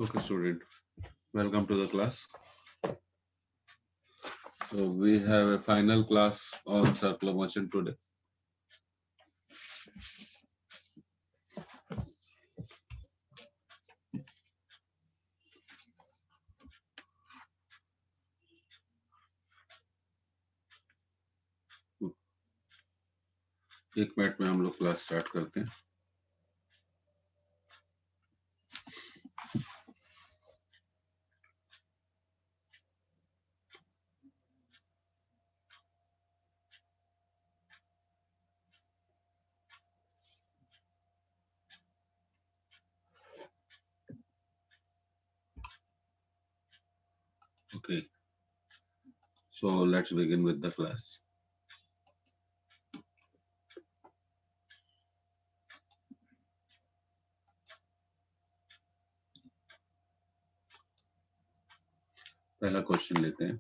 Okay, student, welcome to the class. So we have a final class on circular motion today. एक minute में हम लोग class start करते हैं. Okay, so let's begin with the class. पहला question लेते हैं.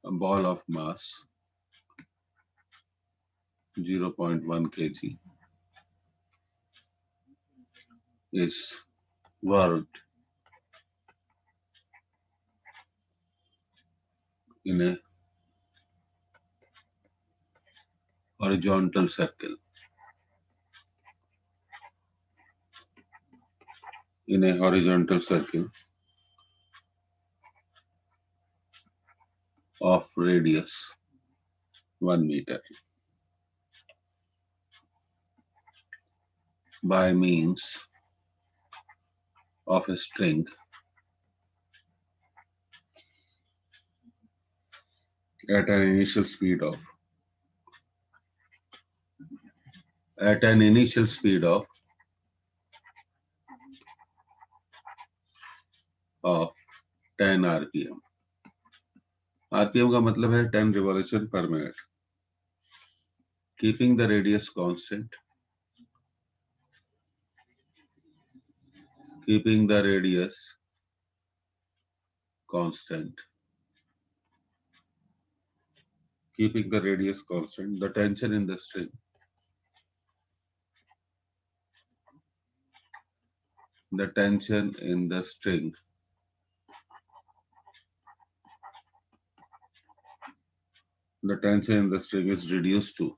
A ball of mass 0.1 kg is worked in a horizontal circle. In a horizontal circle of radius 1 meter by means of a string at an initial speed of 10 rpm. rpm का मतलब है 10 revolution per minute. Keeping the radius constant. Keeping the radius constant. Keeping the radius constant. The tension in the string. The tension in the string the tension in the string is reduced to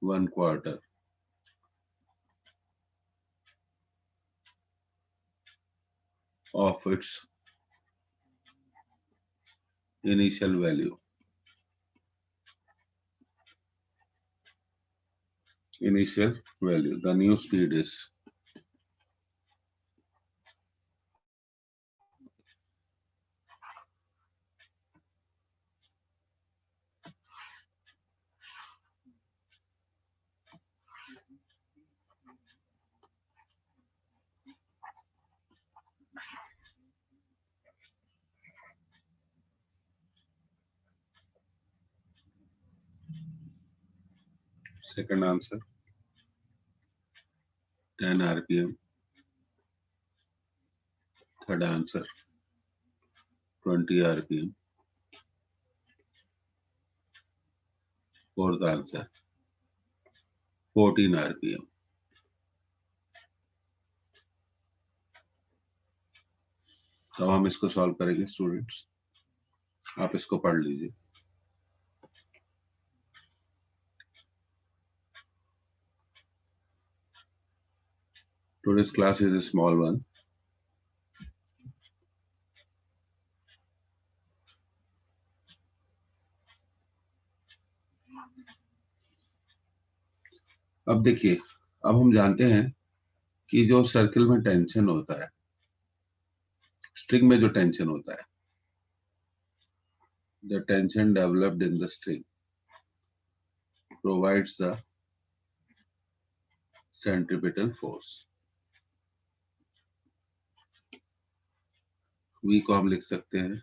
1/4 of its initial value. Initial value. The new speed is second answer 10 rpm. Third answer 20 rpm. Fourth answer 14 rpm. तो हम इसको solve करेंगे students. आप इसको पढ़ लीजिए. Today's class is a small one. अब देखिए, अब हम जानते हैं कि जो सर्किल में टेंशन होता है, स्ट्रिंग में जो टेंशन होता है, the tension developed in the string provides the centripetal force. V को हम लिख सकते हैं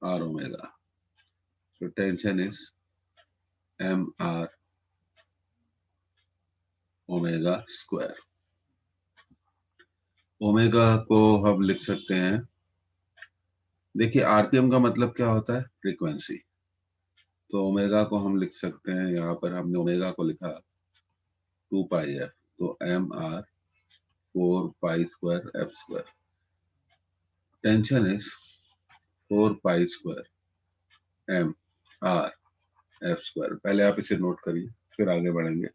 R omega. So tension is mR omega square. Omega को हम लिख सकते हैं, देखिए आरपीएम का मतलब क्या होता है, फ्रीक्वेंसी। तो ओमेगा को हम लिख सकते हैं, यहाँ पर हमने ओमेगा को लिखा 2 पाई एफ, तो M R 4 pi square F square. Tension is 4 pi square M R F square. पहले आप इसे नोट करिए, फिर आगे बढ़ेंगे।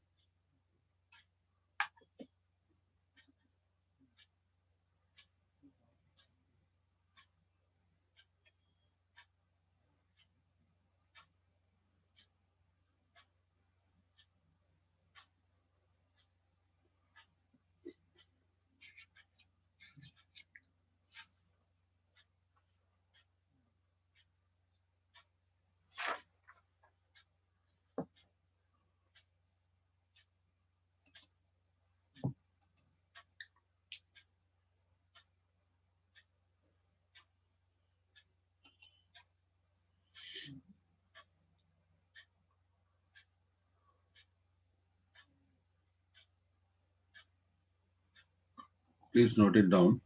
Please note it down.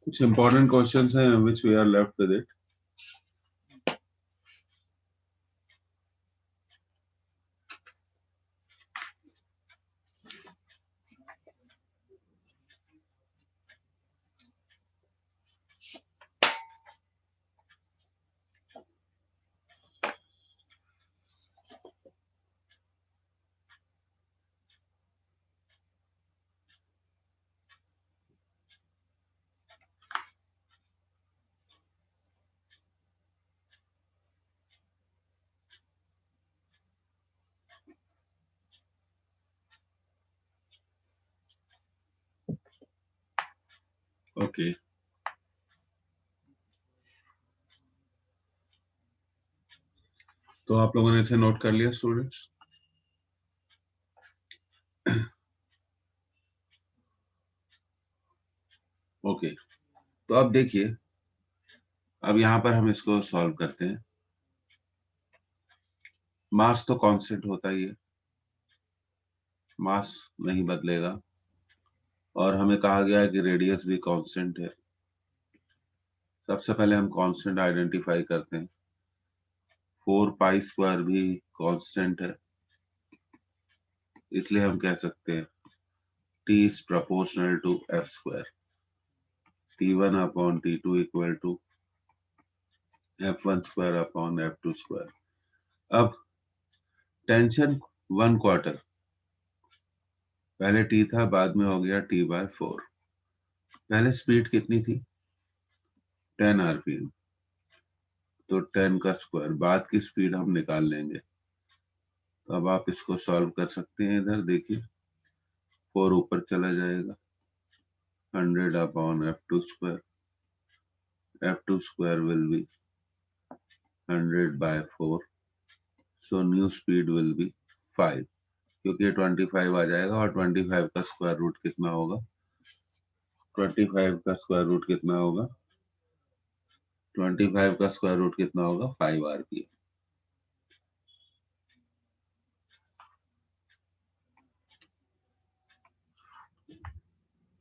कुछ इंपॉर्टेंट क्वेश्चंस हैं which we are left with it. Okay, तो आप लोगों ने इसे नोट कर लिया स्टूडेंट्स? ओके, तो अब देखिए, अब यहाँ पर हम इसको सॉल्व करते हैं। मास तो कांस्टेंट होता ही है, मास नहीं बदलेगा, और हमें कहा गया है कि रेडियस भी कांस्टेंट है। सबसे पहले हम कांस्टेंट आइडेंटिफाई करते हैं। 4 पाई स्क्वायर भी कांस्टेंट है, इसलिए हम कह सकते हैं T is proportional to F square, T1 upon T2 equal to F1 square upon F2 square। अब टेंशन 1/4, पहले T था, बाद में हो गया T/4। पहले स्पीड कितनी थी, 10 आरपीएम, तो 10 का स्क्वायर, बाद की स्पीड हम निकाल लेंगे। तो अब आप इसको सॉल्व कर सकते हैं। इधर देखिए, 4 ऊपर चला जाएगा, 100 upon F2 square, F2 square will be 100/4, so new speed will be 5, क्योंकि 25 आ जाएगा, और 25 का स्क्वायर रूट कितना होगा, 25 का स्क्वायर रूट कितना होगा, 25 का स्क्वायर रूट कितना होगा, 5 आरपीएम।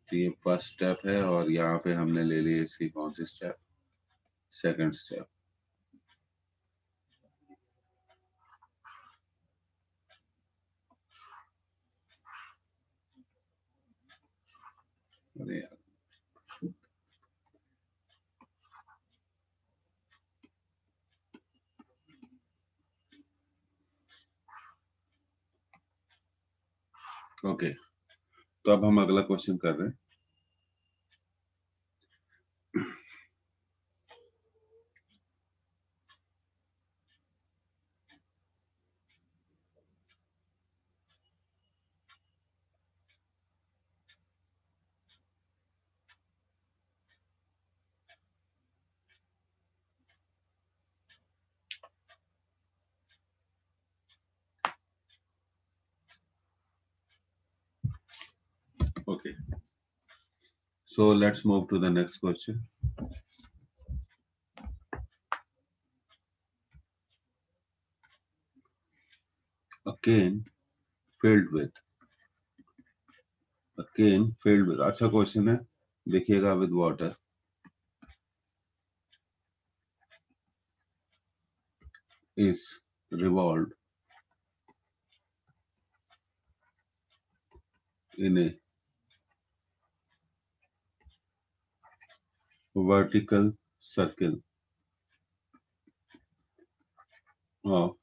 तो ये फर्स्ट स्टेप है, और यहाँ पे हमने ले लिए इसकी कौन सी स्टेप, सेकंड स्टेप। अरे यार, ओके, तो अब हम अगला क्वेश्चन कर रहे हैं। So let's move to the next question. A cane filled with अच्छा क्वेश्चन है, देखिएगा, with water is revolved in a vertical circle of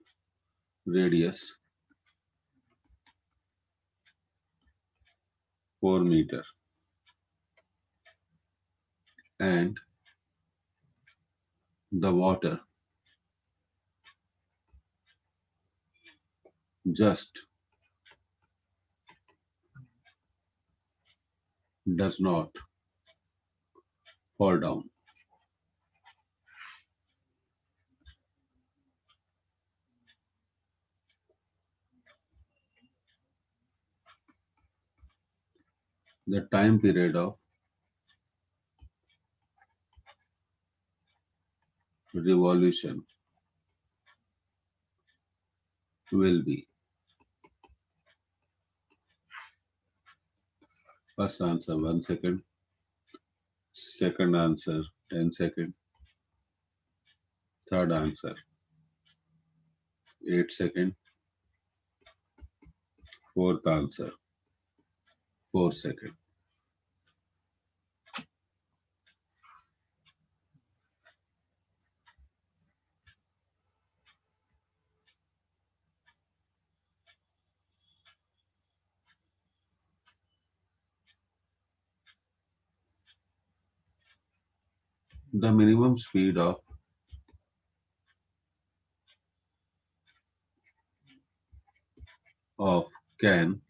radius 4 meter and the water just does not fall down. The time period of revolution will be, first answer 1 second, second answer 10 second, third answer 8 second, fourth answer 4 second. The minimum speed of can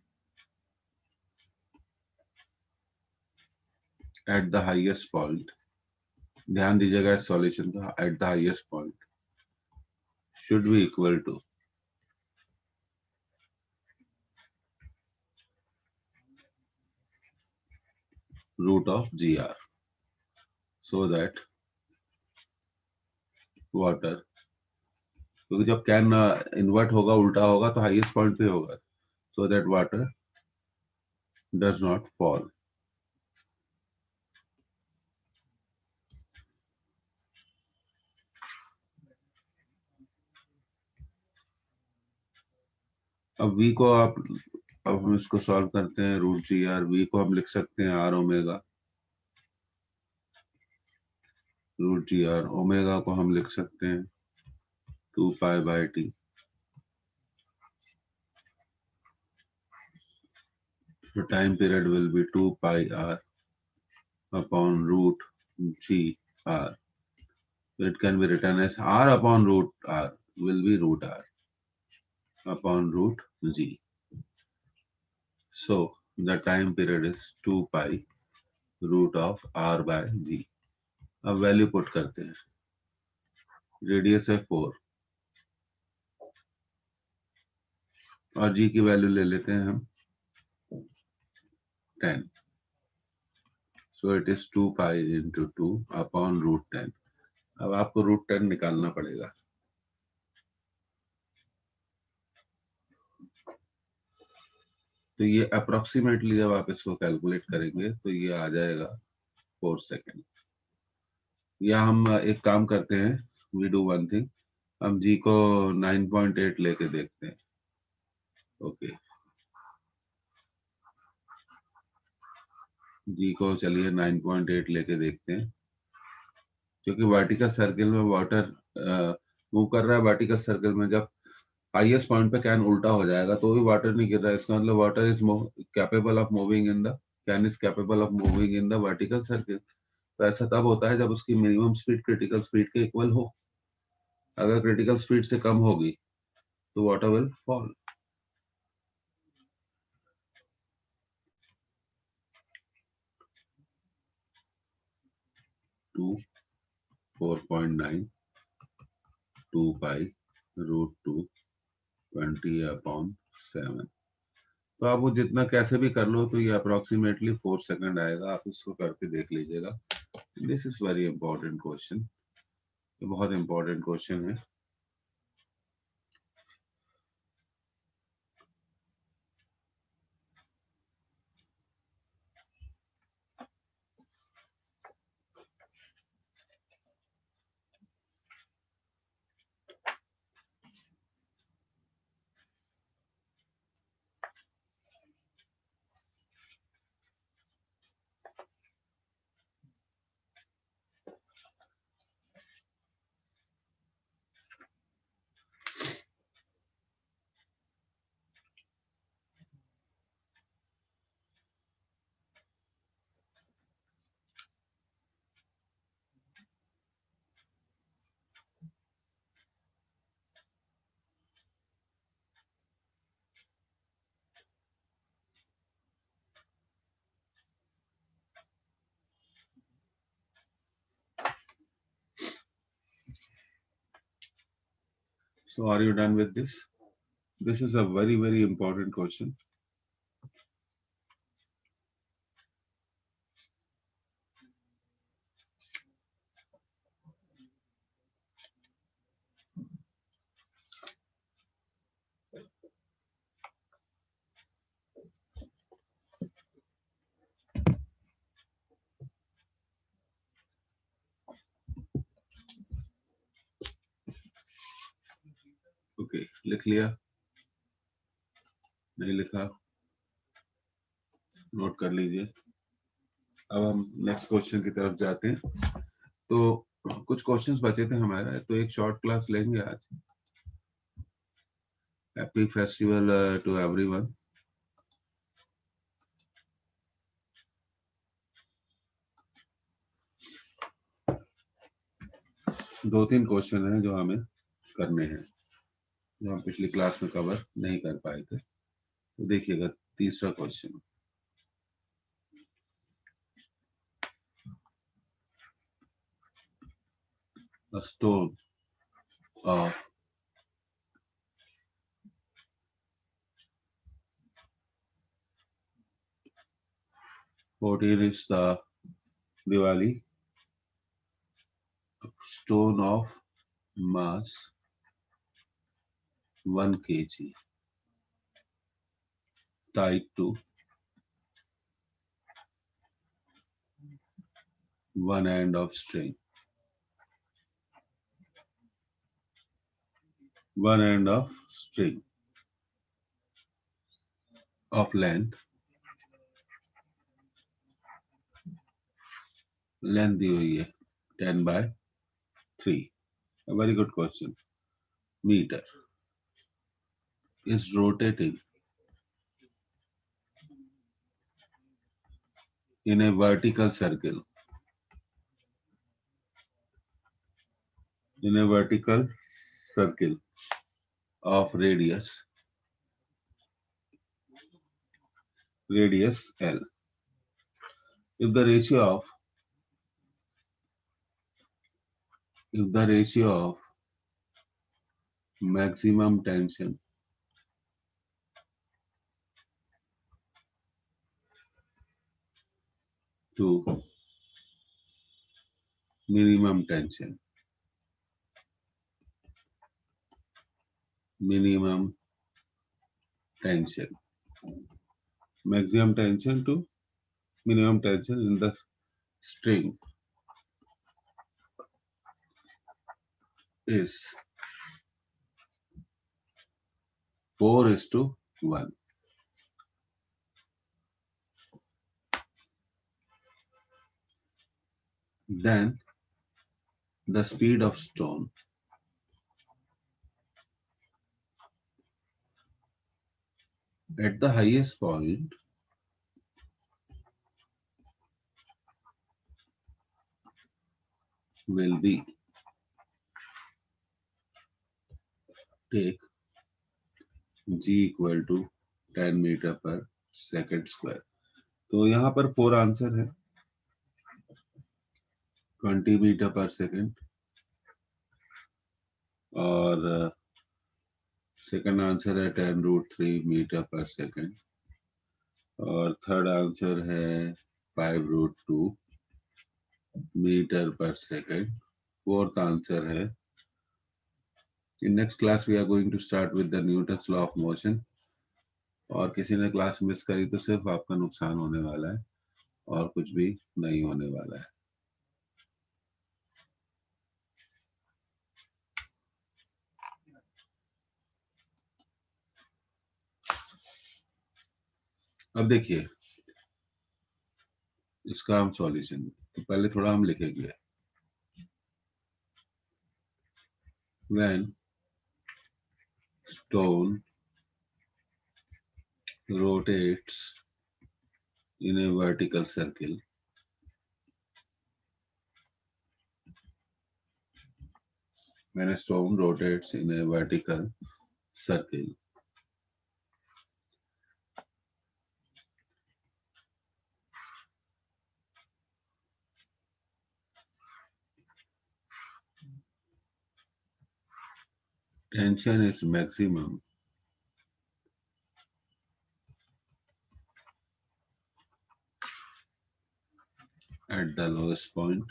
at the highest point, ध्यान दीजिएगा इस solution का, at the highest point should be equal to root of gr, so that water, क्योंकि जब can invert होगा, उल्टा होगा, तो हाईएस्ट पॉइंट पे होगा, so that water does not fall. अब v को आप, अब हम इसको सॉल्व करते हैं, रूट जी आर, v को हम लिख सकते हैं R omega, root G R, omega को हम लिख सकते हैं 2 pi by T. The time period will be 2 pi r upon root g r. So it can be written as r upon root r will be root r upon root g. So the time period is 2 pi root of r by g. अब value put करते हैं, radius है 4 और g की value ले लेते हैं हम 10. So it is 2 pi into 2 upon root 10. अब आपको रूट 10 निकालना पड़ेगा. तो ये अप्रोक्सीमेटली जब आप इसको कैलकुलेट करेंगे तो ये आ जाएगा 4 सेकेंड. या हम एक काम करते हैं, वी डू वन थिंग, हम जी को 9.8 लेके देखते हैं. ओके, जी को चलिए 9.8 लेके देखते हैं, क्योंकि वर्टिकल सर्कल में वाटर मूव कर रहा है. वर्टिकल सर्कल में जब हाईएस्ट पॉइंट पे कैन उल्टा हो जाएगा तो भी वाटर नहीं गिर रहा है, इसका मतलब water is capable of moving in the, can is capable of moving in the vertical circle. तो ऐसा तब होता है जब उसकी मिनिमम स्पीड क्रिटिकल स्पीड के इक्वल हो. अगर क्रिटिकल स्पीड से कम होगी तो water will fall. To 4.9 2 pi root 2 20 upon 7. तो आप वो जितना कैसे भी कर लो तो ये अप्रोक्सीमेटली 4 सेकंड आएगा, आप इसको करके देख लीजिएगा। This is very important question, ये बहुत इंपॉर्टेंट क्वेश्चन है। So are you done with this? This is a very important question. Okay, लिख लिया? नहीं लिखा? नोट कर लीजिए। अब हम नेक्स्ट क्वेश्चन की तरफ जाते हैं। तो कुछ क्वेश्चंस बचे थे हमारे, तो एक शॉर्ट क्लास लेंगे आज। Happy festival to everyone. दो तीन क्वेश्चन हैं जो हमें करने हैं, जो हम पिछली क्लास में कवर नहीं कर पाए थे। तो देखिएगा तीसरा question. A stone of 14 is the Diwali. A stone of mass 1 kg tied to one end of string. One end of string of length दी हुई है 10/3. A very good question. Meter is rotating in a vertical circle. In a vertical circle of radius L. If the ratio of maximum tension to minimum tension maximum tension to minimum tension in the string is 4:1. Then the speed of stone at the highest point will be, take g equal to 10 metre per second square. तो यहाँ पर 4 answer है, 20 metre per second और second answer है 10√3 metre per second. और third answer है 5√2 metre per second. Fourth answer है in next class we are going to start with the Newton's law of motion। और किसी ने क्लास मिस करी तो सिर्फ आपका नुकसान होने वाला है और कुछ भी नहीं होने वाला है। अब देखिए इसका हम सॉल्यूशन, तो पहले थोड़ा हम लिखेंगे। When stone rotates in a vertical circle, when a stone rotates in a vertical circle, tension is maximum at the lowest point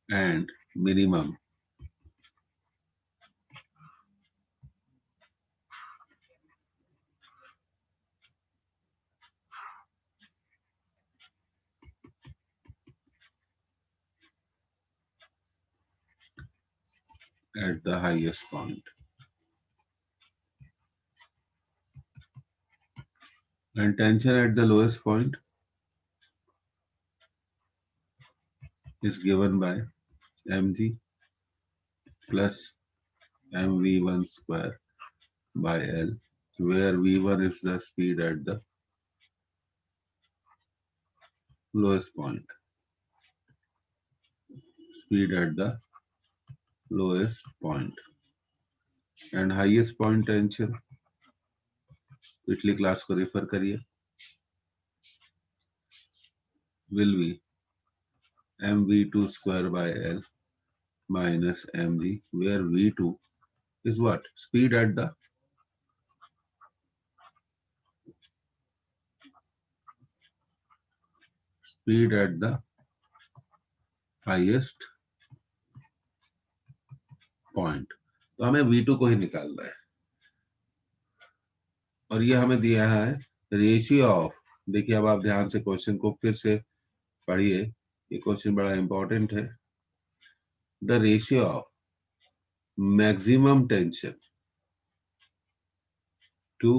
and minimum at the highest point। And tension at the lowest point is given by mg plus mv1 square by L, where v1 is the speed at the lowest point, speed at the lowest point, and highest point tension, पिछली class को refer करिए, will be mv2 square by L minus mg, where v2 is what? Speed at the highest point। तो हमें v2 को ही निकालना है और ये हमें दिया है रेशियो ऑफ। देखिए अब आप ध्यान से क्वेश्चन को फिर से पढ़िए, ये क्वेश्चन बड़ा इंपॉर्टेंट है। The ratio of maximum tension to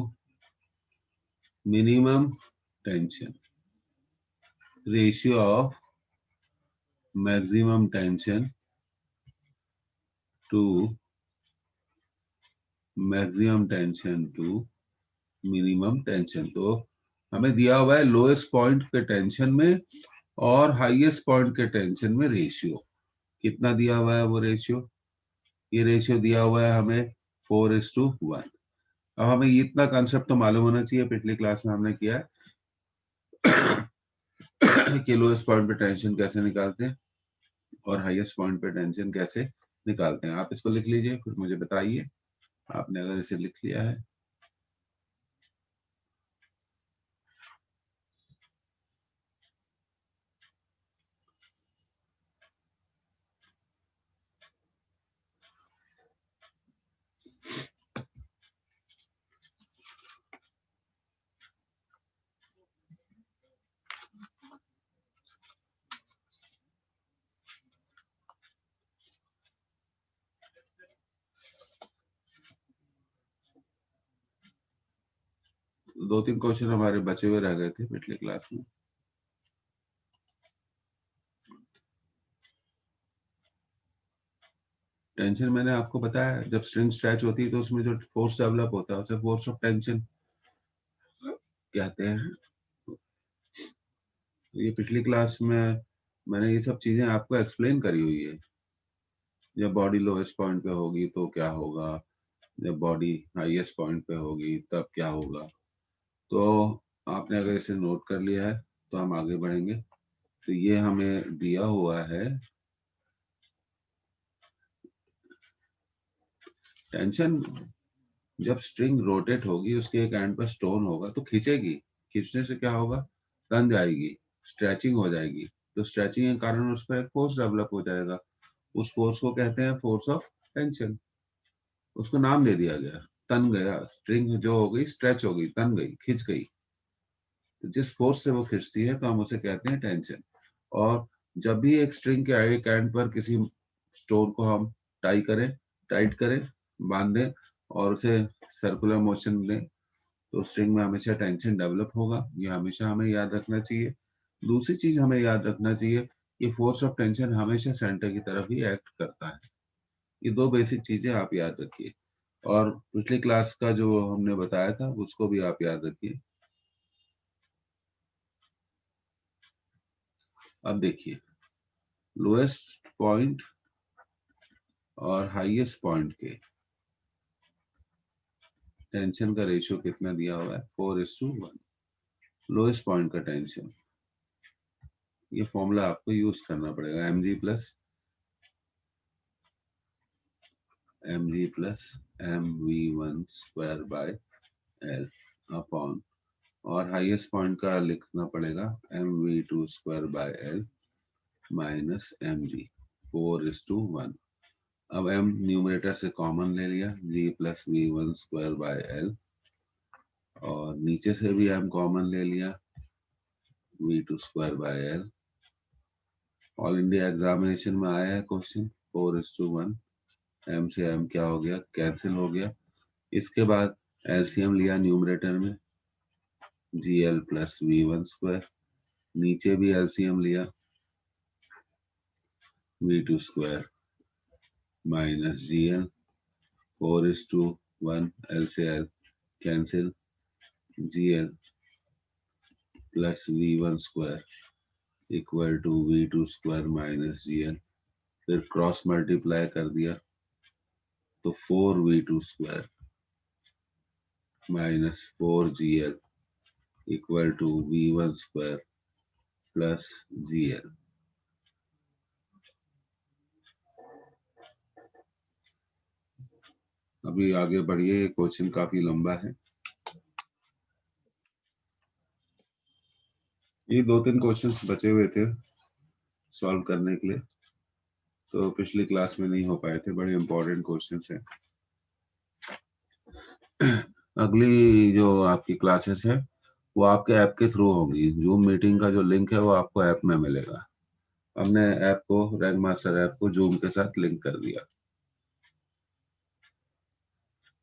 minimum tension, ratio of maximum tension to maximum tension to minimum tension. तो हमें दिया हुआ है लोएस्ट पॉइंट के टेंशन में और हाईएस्ट पॉइंट के टेंशन में रेशियो कितना दिया हुआ है। वो रेशियो, ये रेशियो दिया हुआ है हमें 4:1। अब हमें इतना कंसेप्ट तो मालूम होना चाहिए, पिछली क्लास में हमने किया कि लोएस्ट पॉइंट पे टेंशन कैसे निकालते हैं और हाईएस्ट पॉइंट पे टेंशन कैसे निकालते हैं। आप इसको लिख लीजिए, फिर मुझे बताइए आपने अगर इसे लिख लिया है। दो तीन क्वेश्चन हमारे बचे हुए रह गए थे पिछली क्लास में। टेंशन मैंने आपको बताया, जब स्ट्रिंग स्ट्रेच होती है तो उसमें जो फोर्स डेवलप होता है उसे फोर्स ऑफ टेंशन कहते हैं। ये पिछली क्लास में मैंने ये सब चीजें आपको एक्सप्लेन करी हुई है। जब बॉडी लोएस्ट पॉइंट पे होगी तो क्या होगा, जब बॉडी हाईएस्ट पॉइंट पे होगी तब क्या होगा। तो आपने अगर इसे नोट कर लिया है तो हम आगे बढ़ेंगे। तो ये हमें दिया हुआ है टेंशन जब स्ट्रिंग रोटेट होगी, उसके एक एंड पर स्टोन होगा तो खींचेगी, खींचने से क्या होगा, तन जाएगी, स्ट्रेचिंग हो जाएगी, तो स्ट्रेचिंग के कारण उस पर एक फोर्स डेवलप हो जाएगा, उस फोर्स को कहते हैं फोर्स ऑफ टेंशन। उसको नाम दे दिया गया, तन गया, स्ट्रिंग जो हो गई स्ट्रेच हो गई, तन गई, खिंच गई, तो जिस फोर्स से वो खिंचती है तो हम उसे कहते हैं टेंशन। और जब भी एक स्ट्रिंग के एक एंड पर किसी स्टोन को हम टाइट करें, बांध दें और उसे सर्कुलर मोशन दें, तो स्ट्रिंग में हमेशा टेंशन डेवलप होगा। ये हमेशा हमें याद रखना चाहिए। दूसरी चीज हमें याद रखना चाहिए कि फोर्स ऑफ टेंशन हमेशा सेंटर की तरफ ही एक्ट करता है। ये दो बेसिक चीजें आप याद रखिए, और पिछली क्लास का जो हमने बताया था उसको भी आप याद रखिए। अब देखिए, लोएस्ट पॉइंट और हाईएस्ट पॉइंट के टेंशन का रेशियो कितना दिया हुआ है, 4:1। लोएस्ट पॉइंट का टेंशन, ये फॉर्मूला आपको यूज करना पड़ेगा, mg plus mv1 square by L upon, और हाईएस्ट पॉइंट का लिखना पड़ेगा mv2 square by L minus mg, 4:1। अब m न्यूमरेटर से कॉमन ले लिया, g plus v1 square by L, और नीचे से भी m कॉमन ले लिया, v2 square by L. All India examination में आया है क्वेश्चन 4:1, m से m क्या हो गया, कैंसिल हो गया। इसके बाद एलसीएम लिया न्यूमरेटर में, gl प्लस v1 स्क्वायर, नीचे भी एलसीएम लिया, v2 square minus gl, 4:1, L से L cancel, gl plus v1 square equal to v2 square minus gl, फिर क्रॉस मल्टीप्लाई कर दिया तो 4v2 square minus 4gl equal to v1 square plus gl। अभी आगे बढ़िए, क्वेश्चन काफी लंबा है। ये 2-3 क्वेश्चंस बचे हुए थे सॉल्व करने के लिए, तो पिछली क्लास में नहीं हो पाए थे, बड़े इंपॉर्टेंट क्वेश्चंस हैं। अगली जो आपकी क्लासेस है वो आपके ऐप के थ्रू होंगी। जूम मीटिंग का जो लिंक है वो आपको ऐप में मिलेगा। हमने ऐप को, रैंक मास्टर ऐप को जूम के साथ लिंक कर दिया।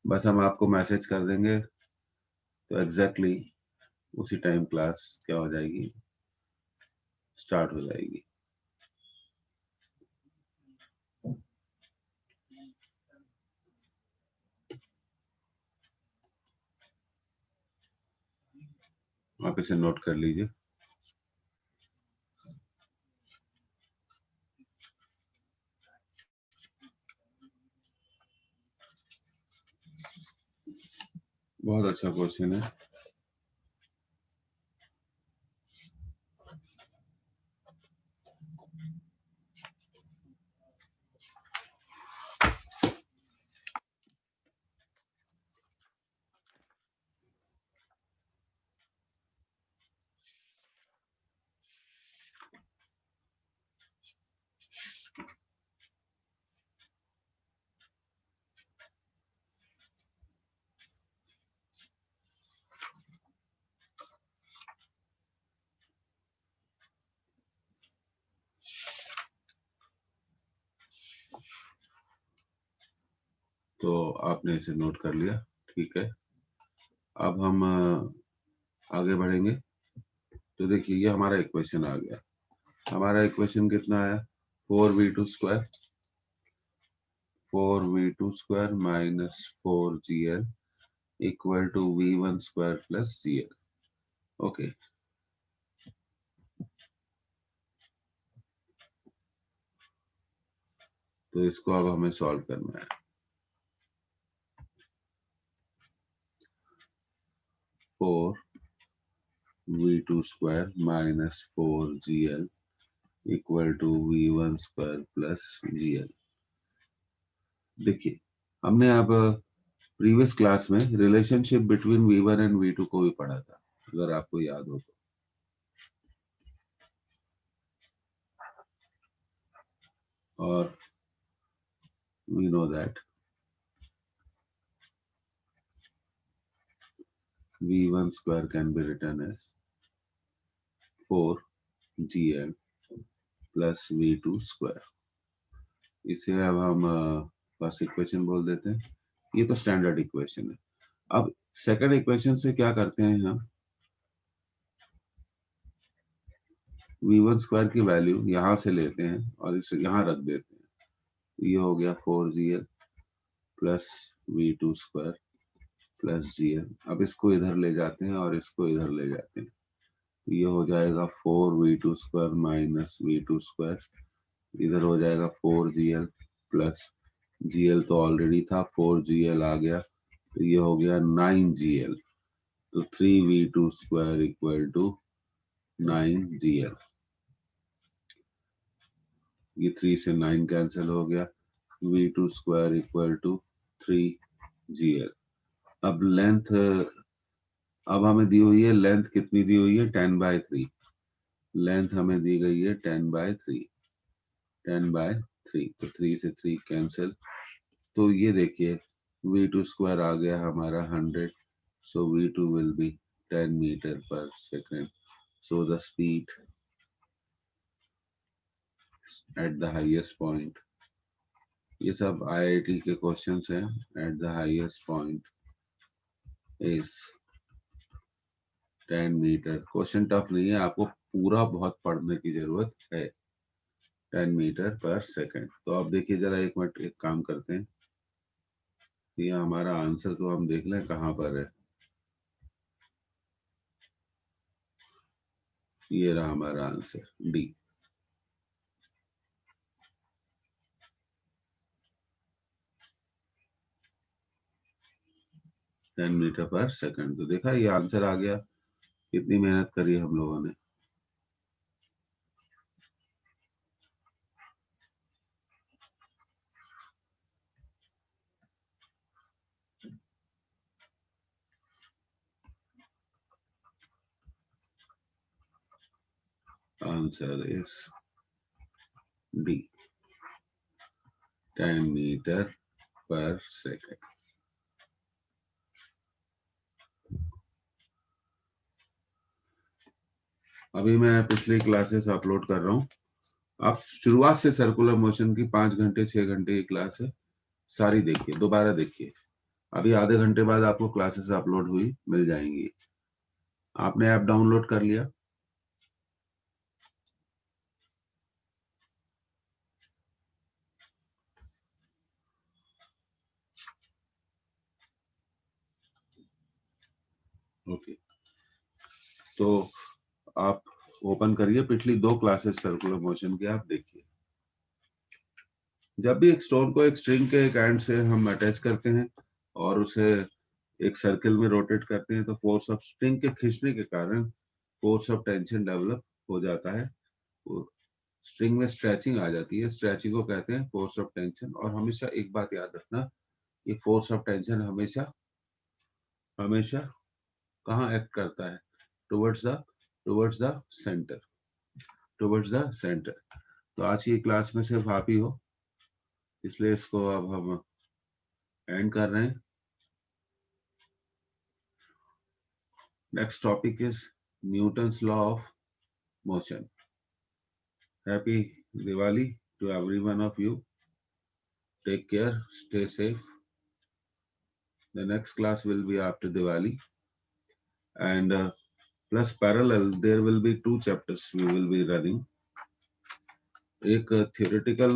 बस हम आपको मैसेज कर देंगे तो एग्जैक्टली उसी टाइम क्लास क्या हो जाएगी, स्टार्ट हो जाएगी। आप इसे नोट कर लीजिए। बहुत अच्छा क्वेश्चन है। तो आपने इसे नोट कर लिया, ठीक है। अब हम आगे बढ़ेंगे। तो देखिए, ये हमारा इक्वेशन आ गया। हमारा इक्वेशन कितना आया, 4v2 square, 4v2 square minus 4gl equal to v1 square plus gl। Okay, तो इसको अब हमें सॉल्व करना है। 4v2 square minus 4gl equal to v1 square plus gl। देखिए, हमने अब प्रीवियस क्लास में relationship between V1 and V2 को भी पढ़ा था, अगर आपको याद हो तो। और we know that V1 square can be written as 4GL plus V2 square। इसे अब हम फर्स्ट इक्वेशन बोल देते हैं। ये तो स्टैंडर्ड इक्वेशन है। अब सेकंड इक्वेशन से क्या करते हैं हम, V1 स्क्वायर की वैल्यू यहां से लेते हैं और इसे यहां रख देते हैं। ये हो गया 4GL plus V2 square plus GL। अब इसको इधर ले जाते हैं और इसको इधर ले जाते हैं। ये हो जाएगा 4V2 square minus V2 square. इधर हो जाएगा 4GL प्लस GL तो ऑलरेडी था, 4GL आ गया, तो ये हो गया 9GL। तो 3V2 square equal to 9GL। ये 3 से 9 कैंसिल हो गया, V2 square equal to 3GL। अब लेंथ, अब हमें दी हुई है लेंथ, कितनी दी हुई है, 10/3। लेंथ हमें दी गई है 10/3, 10/3। तो 3 से 3 कैंसिल। तो ये देखिए V2 स्क्वायर आ गया हमारा 100। So V2 will be 10 metre per second. So the speed at the highest point, ये सब IIT के क्वेश्चंस हैं। At the highest point is 10 metre. Question tough नहीं है, आपको पूरा बहुत पढ़ने की जरूरत है। 10 मीटर पर सेकेंड। तो अब देखिए जरा एक मिनट, एक काम करते हैं, ये हमारा आंसर तो हम देख लें कहाँ पर है। ये रहा हमारा आंसर, डी। 10 मीटर पर सेकंड। तो देखा ये आंसर आ गया। कितनी मेहनत करी हम लोगों ने। आंसर इज डी, 10 मीटर पर सेकंड। अभी मैं पिछली क्लासेस अपलोड कर रहा हूँ। आप शुरुआत से सर्कुलर मोशन की 5 घंटे 6 घंटे की क्लास है, सारी देखिए, दोबारा देखिए। अभी आधे घंटे बाद आपको क्लासेस अपलोड हुई मिल जाएंगी। आपने ऐप डाउनलोड कर लिया? ओके, तो आप ओपन करिए, पिछली 2 क्लासेस सर्कुलर मोशन की आप देखिए। जब भी एक स्टोन को एक स्ट्रिंग के एक एंड से हम अटैच करते हैं और उसे एक सर्कल में रोटेट करते हैं, तो फोर्स ऑफ स्ट्रिंग के खींचने के कारण फोर्स ऑफ टेंशन डेवलप हो जाता है। स्ट्रिंग में स्ट्रेचिंग आ जाती है, स्ट्रेचिंग को कहते हैं फोर्स ऑफ टेंशन। और हमेशा एक बात याद रखना, ये फोर्स ऑफ टेंशन हमेशा हमेशा कहाँ एक्ट करता है, towards the towards the centre, towards the centre. तो आज की क्लास में सिर्फ आप ही हो, इसलिए इसको अब हम एंड कर रहे हैं। Next topic is Newton's law of motion. Happy Diwali to every one of you. Take care, stay safe. The next class will be after Diwali, and plus parallel there will be 2 chapters we will be running. एक theoretical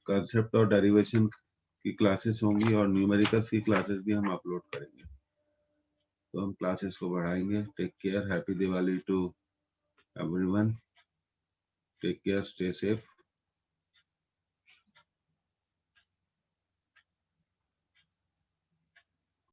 concept और derivation की classes होंगी और numericals की classes भी हम upload करेंगे। तो हम क्लासेस को बढ़ाएंगे। Take care, happy Diwali to everyone, take care, stay safe.